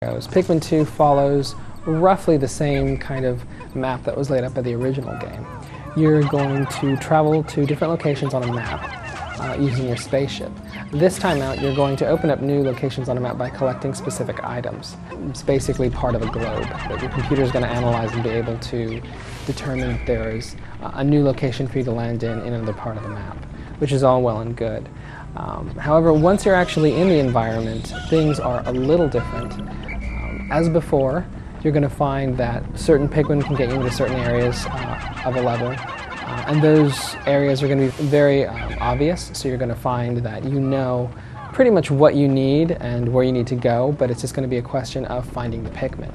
Pikmin 2 follows roughly the same kind of map that was laid out by the original game. You're going to travel to different locations on a map using your spaceship. This time out, you're going to open up new locations on a map by collecting specific items. It's basically part of a globe that your computer is going to analyze and be able to determine that there is a new location for you to land in another part of the map, which is all well and good. However, once you're actually in the environment, things are a little different. As before, you're going to find that certain Pikmin can get you into certain areas of a level, and those areas are going to be very obvious, so you're going to find that you know pretty much what you need and where you need to go, but it's just going to be a question of finding the Pikmin.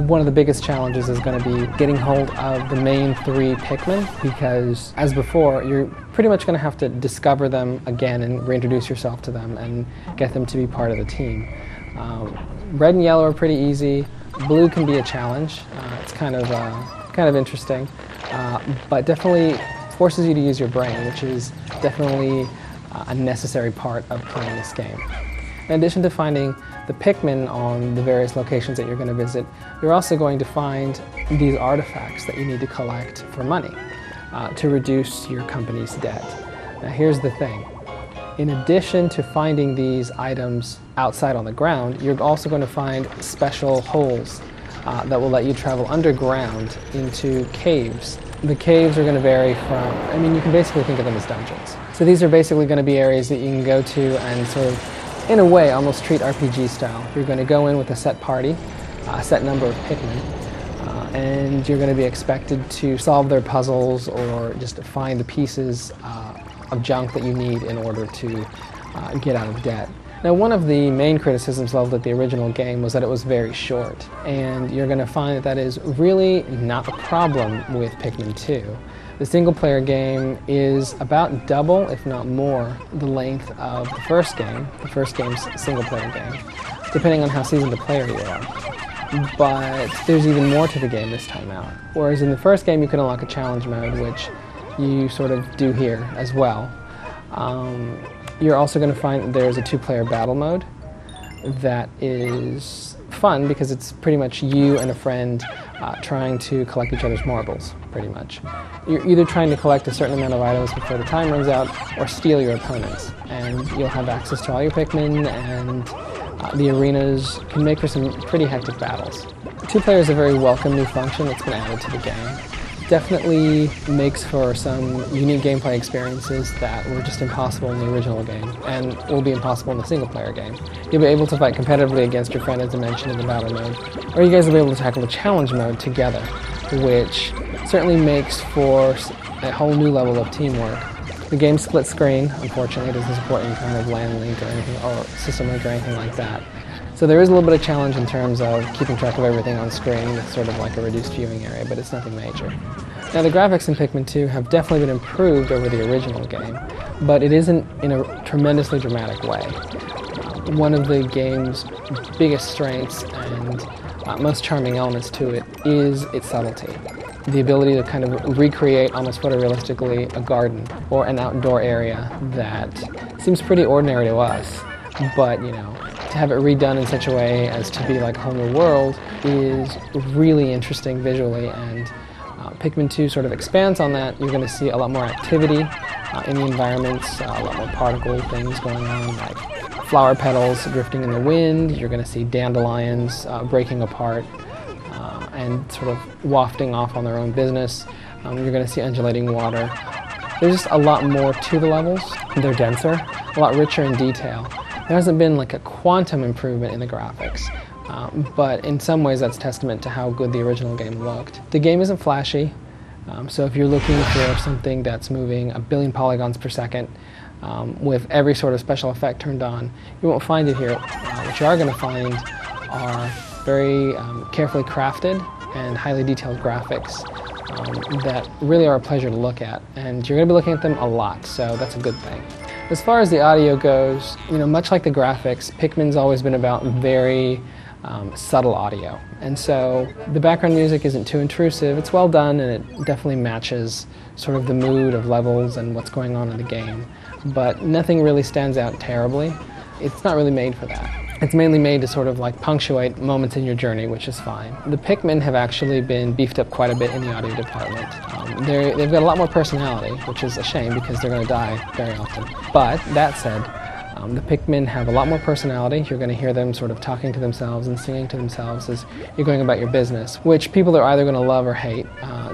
One of the biggest challenges is going to be getting hold of the main three Pikmin, because as before, you're pretty much going to have to discover them again and reintroduce yourself to them and get them to be part of the team. Red and yellow are pretty easy. Blue can be a challenge. It's kind of interesting, but definitely forces you to use your brain, which is definitely a necessary part of playing this game. In addition to finding the Pikmin on the various locations that you're going to visit, you're also going to find these artifacts that you need to collect for money to reduce your company's debt. Now here's the thing. In addition to finding these items outside on the ground, you're also going to find special holes that will let you travel underground into caves. The caves are going to vary from, you can basically think of them as dungeons. So these are basically going to be areas that you can go to and sort of, in a way, almost treat RPG style. You're going to go in with a set party, a set number of Pikmin, and you're going to be expected to solve their puzzles or just find the pieces of junk that you need in order to get out of debt. Now, one of the main criticisms leveled at the original game was that it was very short, and you're going to find that that is really not a problem with Pikmin 2. The single-player game is about double, if not more, the length of the first game's single-player game, depending on how seasoned a player you are. But there's even more to the game this time out. Whereas in the first game you can unlock a challenge mode, which you sort of do here as well. You're also going to find that there's a two-player battle mode that is fun because it's pretty much you and a friend trying to collect each other's marbles, pretty much. You're either trying to collect a certain amount of items before the time runs out or steal your opponents, and you'll have access to all your Pikmin, and the arenas can make for some pretty hectic battles. Two-player is a very welcome new function that's been added to the game. Definitely makes for some unique gameplay experiences that were just impossible in the original game and will be impossible in the single-player game. You'll be able to fight competitively against your friend, as I mentioned, in the battle mode, or you guys will be able to tackle the challenge mode together, which certainly makes for a whole new level of teamwork. The game's split screen. Unfortunately, it doesn't support any kind of LAN link or anything, or system link or anything like that. So there is a little bit of challenge in terms of keeping track of everything on screen. It's sort of like a reduced viewing area, but it's nothing major. Now, the graphics in Pikmin 2 have definitely been improved over the original game, but it isn't in a tremendously dramatic way. One of the game's biggest strengths and most charming elements to it is its subtlety. The ability to kind of recreate almost photorealistically a garden or an outdoor area that seems pretty ordinary to us, but to have it redone in such a way as to be like a whole new world is really interesting visually, and Pikmin 2 sort of expands on that. You're going to see a lot more activity in the environments, a lot more particle things going on, like flower petals drifting in the wind. You're going to see dandelions breaking apart and sort of wafting off on their own business. You're going to see undulating water. There's just a lot more to the levels. They're denser, a lot richer in detail. There hasn't been like a quantum improvement in the graphics, but in some ways that's testament to how good the original game looked. The game isn't flashy, so if you're looking for something that's moving 1 billion polygons per second with every sort of special effect turned on, you won't find it here. What you are going to find are very carefully crafted and highly detailed graphics that really are a pleasure to look at, and you're going to be looking at them a lot, so that's a good thing. As far as the audio goes, much like the graphics, Pikmin's always been about very subtle audio. And so the background music isn't too intrusive. It's well done, and it definitely matches sort of the mood of levels and what's going on in the game. But nothing really stands out terribly. It's not really made for that. It's mainly made to sort of like punctuate moments in your journey, which is fine. The Pikmin have actually been beefed up quite a bit in the audio department. They've got a lot more personality, which is a shame because they're going to die very often. But that said, the Pikmin have a lot more personality. You're going to hear them sort of talking to themselves and singing to themselves as you're going about your business, which people are either going to love or hate.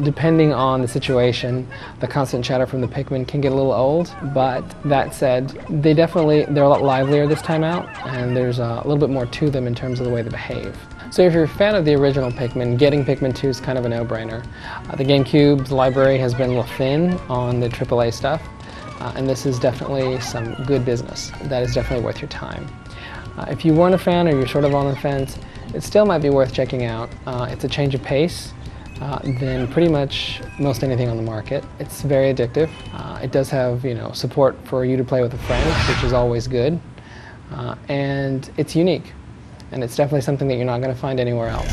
Depending on the situation, the constant chatter from the Pikmin can get a little old, but that said, they're a lot livelier this time out, and there's a little bit more to them in terms of the way they behave. So if you're a fan of the original Pikmin, getting Pikmin 2 is kind of a no-brainer. The GameCube's library has been a little thin on the AAA stuff, and this is definitely some good business. That is definitely worth your time. If you weren't a fan or you're sort of on the fence, it still might be worth checking out. It's a change of pace than pretty much most anything on the market. It's very addictive. It does have, support for you to play with a friend, which is always good. And it's unique. And it's definitely something that you're not going to find anywhere else.